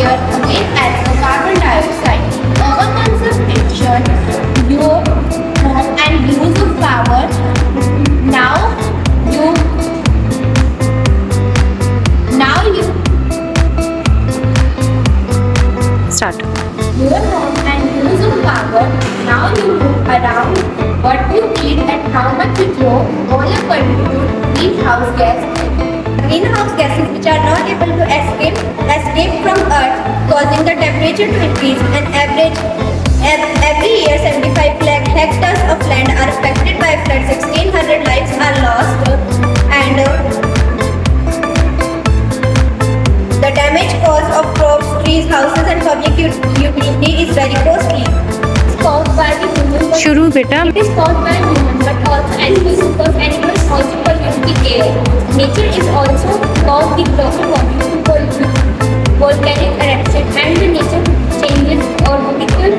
air again as the carbon dioxide. Overconsumption, your home and use of power. Now you Start. your home and use of power. Now you move around what you eat and how much you throw. All are contribute greenhouse gas. Greenhouse gases which are not able to escape from Earth, causing the temperature to increase. An average every year 75 lakh hectares of land are affected by floods. 1600 lives are lost, and the damage caused of crops, trees, houses and public utility is very costly. It's caused by the human. शुरू बेटा. It is caused by human, but also animals, because animals also pollute the air. Nature is also caused the global warming to volcanic eruption and the nature changes or vertical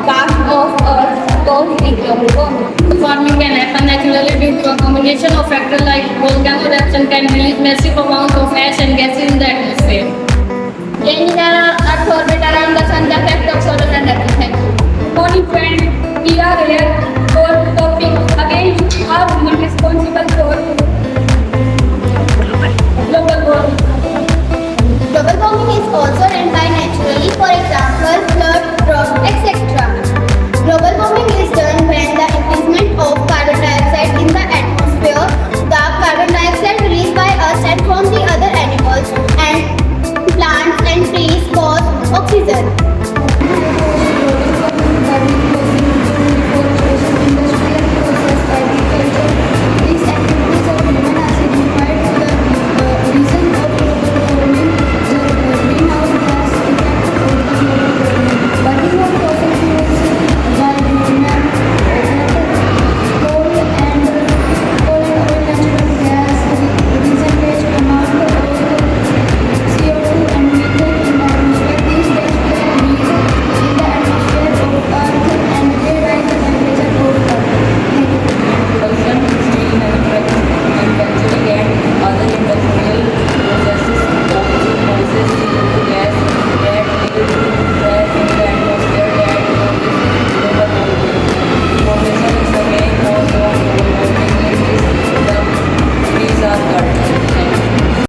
path of Earth cause the global warming. Warming can happen naturally due to a combination of factors like volcano eruption can release massive amounts of ash and gases in the atmosphere. Changing the Earth orbit around the sun, the effect of solar energy. Morning friend, we are here for the topic again are women responsible for global warming. Global warming is also run by naturally, for example, flood, drought, etc. Global warming is done when the increasement of carbon dioxide in the atmosphere. The carbon dioxide released by us and from the other animals and plants and trees cause oxygen.